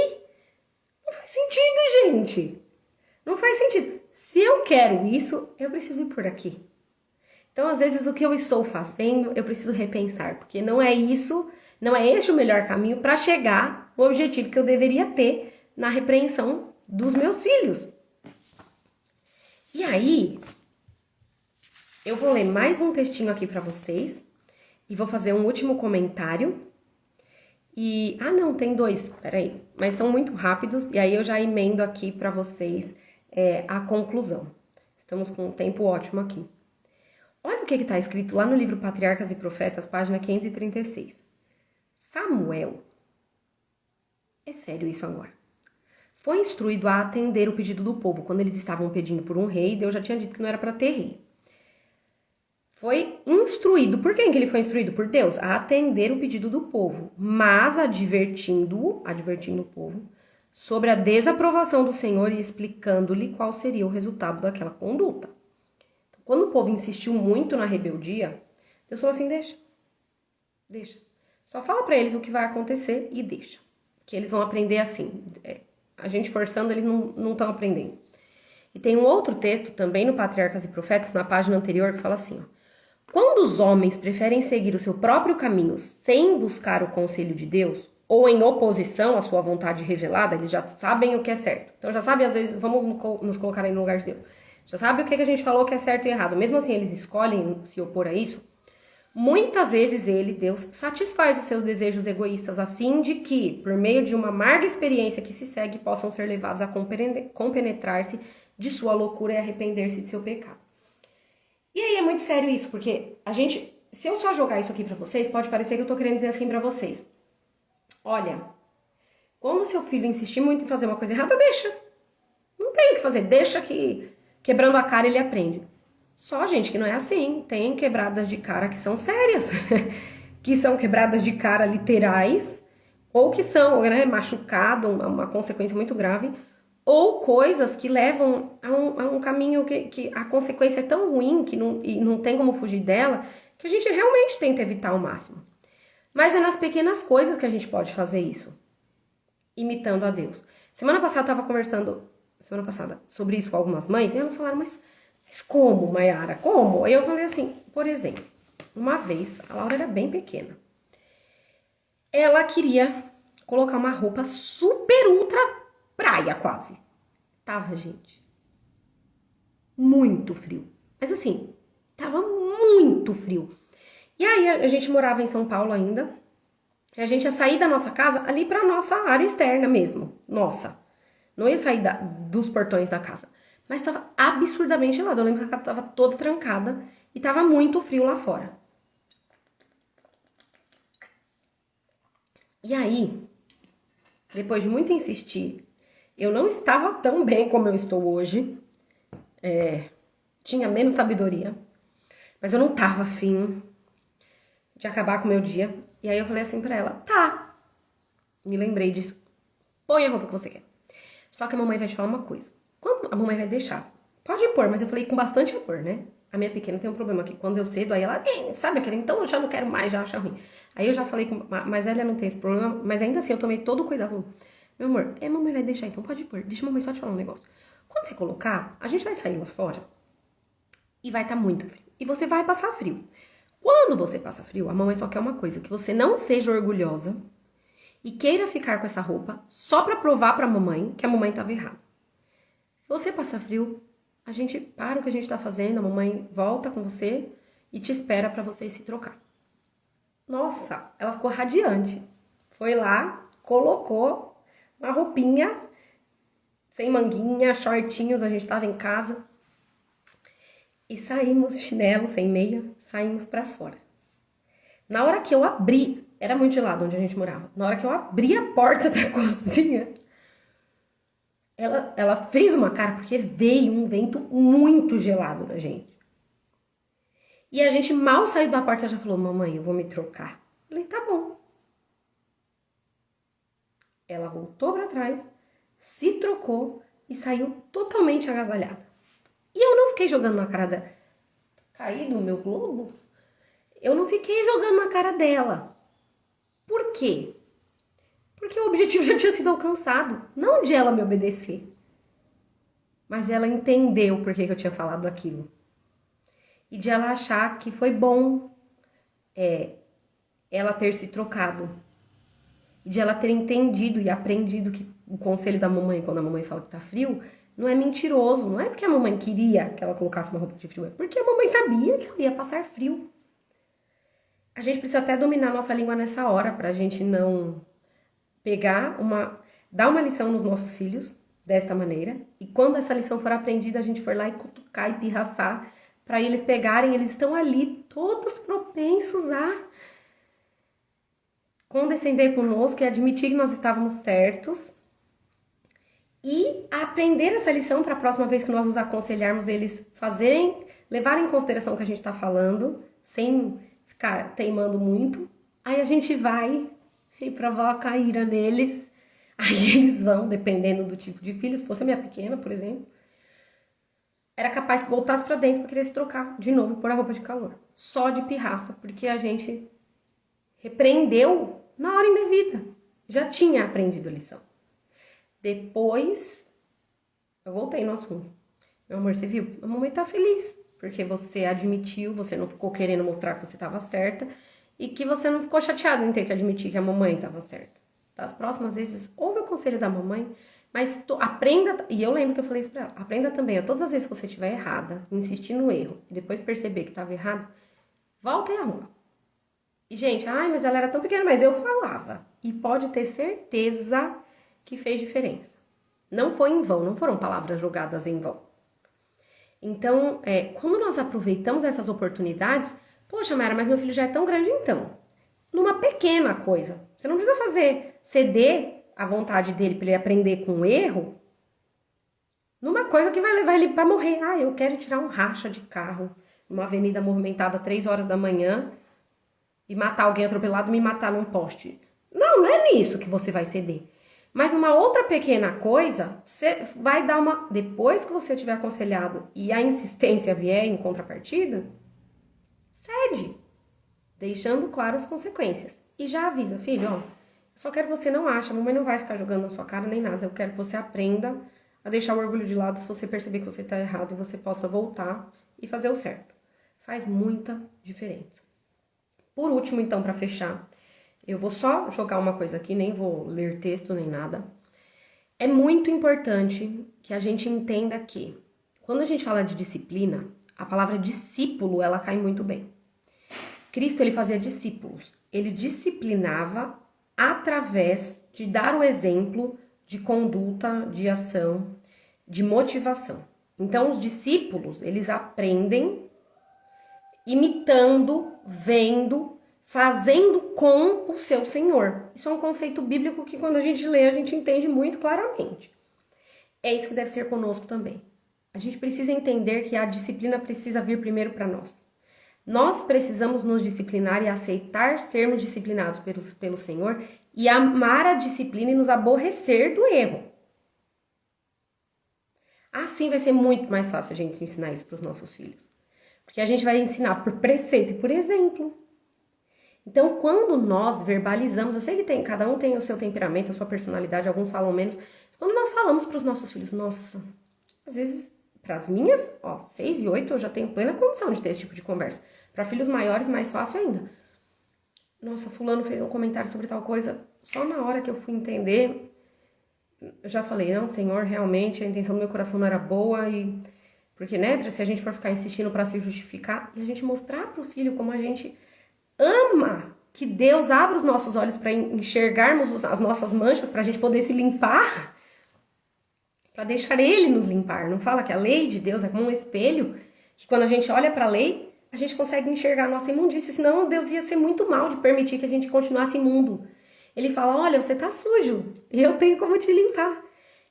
Não faz sentido, gente. Não faz sentido. Se eu quero isso, eu preciso ir por aqui. Então, às vezes, o que eu estou fazendo, eu preciso repensar. Porque não é isso, não é este o melhor caminho para chegar no objetivo que eu deveria ter na repreensão dos meus filhos. E aí, eu vou ler mais um textinho aqui para vocês e vou fazer um último comentário. E não, tem dois, peraí, mas são muito rápidos e aí eu já emendo aqui para vocês a conclusão. Estamos com um tempo ótimo aqui. Olha o que está escrito lá no livro Patriarcas e Profetas, página 536. Samuel, é sério isso agora, foi instruído a atender o pedido do povo. Quando eles estavam pedindo por um rei, Deus já tinha dito que não era para ter rei. Foi instruído. Por quem que ele foi instruído? Por Deus. A atender o pedido do povo. Mas advertindo o povo sobre a desaprovação do Senhor e explicando-lhe qual seria o resultado daquela conduta. Então, quando o povo insistiu muito na rebeldia, Deus falou assim, deixa. Só fala para eles o que vai acontecer e deixa. Que eles vão aprender assim. A gente forçando, eles não estão aprendendo. E tem um outro texto também no Patriarcas e Profetas, na página anterior, que fala assim, ó, quando os homens preferem seguir o seu próprio caminho sem buscar o conselho de Deus, ou em oposição à sua vontade revelada, eles já sabem o que é certo. Então já sabe, às vezes, vamos nos colocar aí no lugar de Deus, já sabe o que a gente falou que é certo e errado. Mesmo assim, eles escolhem se opor a isso. Muitas vezes Deus, satisfaz os seus desejos egoístas a fim de que, por meio de uma amarga experiência que se segue, possam ser levados a compenetrar-se de sua loucura e arrepender-se de seu pecado. E aí é muito sério isso, porque se eu só jogar isso aqui pra vocês, pode parecer que eu tô querendo dizer assim pra vocês. Olha, quando o seu filho insistir muito em fazer uma coisa errada, deixa. Não tem o que fazer, deixa que quebrando a cara ele aprende. Só, gente, que não é assim. Tem quebradas de cara que são sérias, que são quebradas de cara literais, ou que são, né, machucado, uma consequência muito grave, ou coisas que levam a um caminho que a consequência é tão ruim e não tem como fugir dela, que a gente realmente tenta evitar ao máximo. Mas é nas pequenas coisas que a gente pode fazer isso, imitando a Deus. Semana passada eu tava conversando sobre isso com algumas mães, e elas falaram, mas como, Mayara? Como? Aí eu falei assim, por exemplo, uma vez, a Laura era bem pequena, ela queria colocar uma roupa super ultra praia quase. Tava, gente, muito frio. Mas assim, tava muito frio. E aí a gente morava em São Paulo ainda. E a gente ia sair da nossa casa ali pra nossa área externa mesmo. Nossa. Não ia sair dos portões da casa. Mas tava absurdamente gelado. Eu lembro que a casa tava toda trancada e tava muito frio lá fora. E aí, depois de muito insistir, eu não estava tão bem como eu estou hoje. Tinha menos sabedoria. Mas eu não tava afim de acabar com o meu dia. E aí eu falei assim pra ela, tá. Me lembrei disso. Põe a roupa que você quer. Só que a mamãe vai te falar uma coisa. Quando a mamãe vai deixar, pode pôr, mas eu falei com bastante amor, né? A minha pequena tem um problema que quando eu cedo, aí ela, sabe aquele, então eu já não quero mais, já acha ruim. Aí eu já falei, mas ela não tem esse problema, mas ainda assim eu tomei todo o cuidado. Meu amor, a mamãe vai deixar, então pode pôr. Deixa a mamãe só te falar um negócio. Quando você colocar, a gente vai sair lá fora e vai estar muito frio. E você vai passar frio. Quando você passa frio, a mamãe só quer uma coisa, que você não seja orgulhosa e queira ficar com essa roupa só pra provar pra mamãe que a mamãe tava errada. Se você passar frio, a gente para o que a gente tá fazendo, a mamãe volta com você e te espera pra vocês se trocar. Nossa, ela ficou radiante. Foi lá, colocou uma roupinha, sem manguinha, shortinhos, a gente tava em casa. E saímos, chinelo, sem meia, saímos pra fora. Na hora que eu abri, era muito gelado onde a gente morava. Na hora que eu abri a porta da cozinha, ela fez uma cara, porque veio um vento muito gelado na gente. E a gente mal saiu da porta, já falou, mamãe, eu vou me trocar. Eu falei, tá bom. Ela voltou pra trás, se trocou e saiu totalmente agasalhada. E eu não fiquei jogando na cara dela. Caí no meu globo? Eu não fiquei jogando na cara dela. Por quê? Porque o objetivo já tinha sido alcançado. Não de ela me obedecer, mas de ela entender o porquê que eu tinha falado aquilo. E de ela achar que foi bom ela ter se trocado. E de ela ter entendido e aprendido que o conselho da mamãe, quando a mamãe fala que tá frio, não é mentiroso. Não é porque a mamãe queria que ela colocasse uma roupa de frio. É porque a mamãe sabia que ela ia passar frio. A gente precisa até dominar a nossa língua nessa hora, pra gente não dar uma lição nos nossos filhos, desta maneira, e quando essa lição for aprendida, a gente for lá e cutucar e pirraçar, pra eles pegarem, eles estão ali, todos propensos a condescender conosco e admitir que nós estávamos certos, e aprender essa lição para a próxima vez que nós os aconselharmos, eles levarem em consideração o que a gente está falando, sem ficar teimando muito. Aí a gente vai e provoca a ira neles. Aí eles vão, dependendo do tipo de filho. Se fosse a minha pequena, por exemplo, era capaz que voltasse para dentro para querer se trocar de novo e pôr a roupa de calor. Só de pirraça, porque a gente repreendeu na hora indevida. Já tinha aprendido a lição. Depois, eu voltei no assunto. Meu amor, você viu? A mamãe tá feliz, porque você admitiu, você não ficou querendo mostrar que você estava certa e que você não ficou chateado em ter que admitir que a mamãe estava certa. Das próximas vezes, ouve o conselho da mamãe, mas aprenda, e eu lembro que eu falei isso pra ela, aprenda também, todas as vezes que você estiver errada, insistir no erro, e depois perceber que estava errado, volta e arruma. E, gente, mas ela era tão pequena, mas eu falava. E pode ter certeza que fez diferença. Não foi em vão, não foram palavras jogadas em vão. Então, quando nós aproveitamos essas oportunidades, poxa, Mara, mas meu filho já é tão grande então. Numa pequena coisa. Você não precisa ceder a vontade dele para ele aprender com o erro numa coisa que vai levar ele para morrer. Ah, eu quero tirar um racha de carro numa avenida movimentada 3 horas da manhã e matar alguém atropelado e me matar num poste. Não, não é nisso que você vai ceder. Mas uma outra pequena coisa, você vai dar uma... Depois que você tiver aconselhado e a insistência vier em contrapartida, cede, deixando claro as consequências. E já avisa, filho, ó, eu só quero que você não ache, a mamãe não vai ficar jogando na sua cara nem nada. Eu quero que você aprenda a deixar o orgulho de lado se você perceber que você tá errado e você possa voltar e fazer o certo. Faz muita diferença. Por último, então, para fechar, eu vou só jogar uma coisa aqui, nem vou ler texto nem nada. É muito importante que a gente entenda que, quando a gente fala de disciplina, a palavra discípulo, ela cai muito bem. Cristo, ele fazia discípulos. Ele disciplinava através de dar o exemplo de conduta, de ação, de motivação. Então, os discípulos, eles aprendem imitando, vendo, fazendo com o seu Senhor. Isso é um conceito bíblico que quando a gente lê, a gente entende muito claramente. É isso que deve ser conosco também. A gente precisa entender que a disciplina precisa vir primeiro para nós. Nós precisamos nos disciplinar e aceitar sermos disciplinados pelo Senhor e amar a disciplina e nos aborrecer do erro. Assim vai ser muito mais fácil a gente ensinar isso para os nossos filhos. Porque a gente vai ensinar por preceito e por exemplo. Então, quando nós verbalizamos, eu sei que cada um tem o seu temperamento, a sua personalidade, alguns falam menos. Quando nós falamos para os nossos filhos, nossa, às vezes, para as minhas, 6 e 8, eu já tenho plena condição de ter esse tipo de conversa. Para filhos maiores, mais fácil ainda. Nossa, fulano fez um comentário sobre tal coisa, só na hora que eu fui entender, eu já falei, não, Senhor, realmente a intenção do meu coração não era boa e... Porque, né, se a gente for ficar insistindo para se justificar e a gente mostrar para o filho como a gente ama que Deus abra os nossos olhos para enxergarmos as nossas manchas, para a gente poder se limpar, para deixar Ele nos limpar. Não fala que a lei de Deus é como um espelho, que quando a gente olha para a lei, a gente consegue enxergar a nossa imundície, senão Deus ia ser muito mal de permitir que a gente continuasse imundo. Ele fala, olha, você tá sujo, eu tenho como te limpar.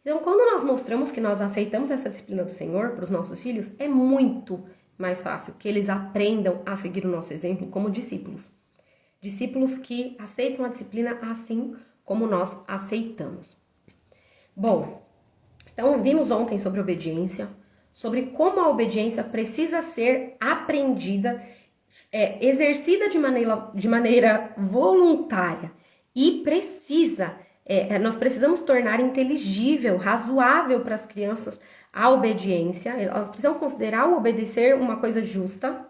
Então, quando nós mostramos que nós aceitamos essa disciplina do Senhor para os nossos filhos, é muito mais fácil que eles aprendam a seguir o nosso exemplo como discípulos. Discípulos que aceitam a disciplina assim como nós aceitamos. Bom, então vimos ontem sobre obediência, sobre como a obediência precisa ser aprendida, exercida de maneira voluntária e precisa... nós precisamos tornar inteligível, razoável para as crianças a obediência. Elas precisam considerar o obedecer uma coisa justa.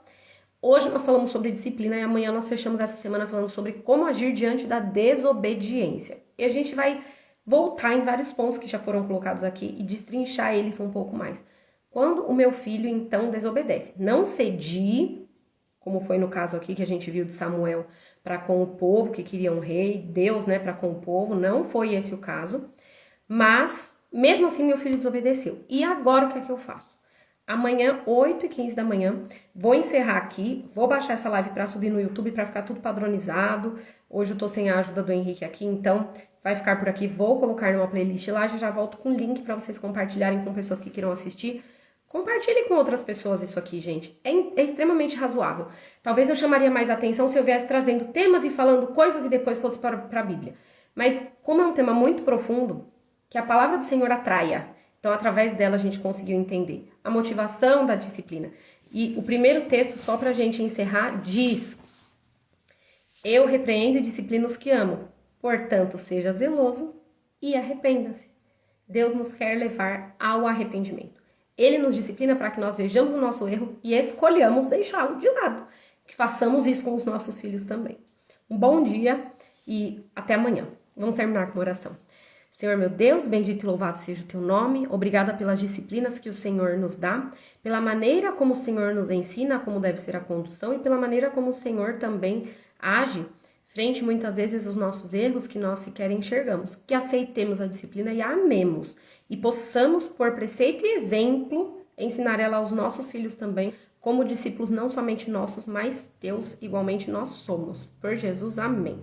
Hoje nós falamos sobre disciplina e amanhã nós fechamos essa semana falando sobre como agir diante da desobediência. E a gente vai voltar em vários pontos que já foram colocados aqui e destrinchar eles um pouco mais. Quando o meu filho então desobedece, não cedi, como foi no caso aqui que a gente viu de Samuel para com o povo que queria um rei, Deus, né, para com o povo, não foi esse o caso, mas mesmo assim meu filho desobedeceu. E agora o que é que eu faço? Amanhã, 8h15 da manhã, vou encerrar aqui, vou baixar essa live para subir no YouTube para ficar tudo padronizado. Hoje eu tô sem a ajuda do Henrique aqui, então vai ficar por aqui, vou colocar numa playlist lá, já volto com o link para vocês compartilharem com pessoas que queiram assistir. Compartilhe com outras pessoas isso aqui, gente. É extremamente razoável. Talvez eu chamaria mais atenção se eu viesse trazendo temas e falando coisas e depois fosse para a Bíblia. Mas como é um tema muito profundo, que a palavra do Senhor atraia, então através dela a gente conseguiu entender a motivação da disciplina. E o primeiro texto, só para a gente encerrar, diz: eu repreendo e disciplino os que amo. Portanto, seja zeloso e arrependa-se. Deus nos quer levar ao arrependimento. Ele nos disciplina para que nós vejamos o nosso erro e escolhamos deixá-lo de lado. Que façamos isso com os nossos filhos também. Um bom dia e até amanhã. Vamos terminar com uma oração. Senhor meu Deus, bendito e louvado seja o teu nome. Obrigada pelas disciplinas que o Senhor nos dá, pela maneira como o Senhor nos ensina como deve ser a condução e pela maneira como o Senhor também age frente muitas vezes aos nossos erros que nós sequer enxergamos. Que aceitemos a disciplina e a amemos e possamos, por preceito e exemplo, ensinar ela aos nossos filhos também, como discípulos não somente nossos, mas teus, igualmente nós somos. Por Jesus, amém.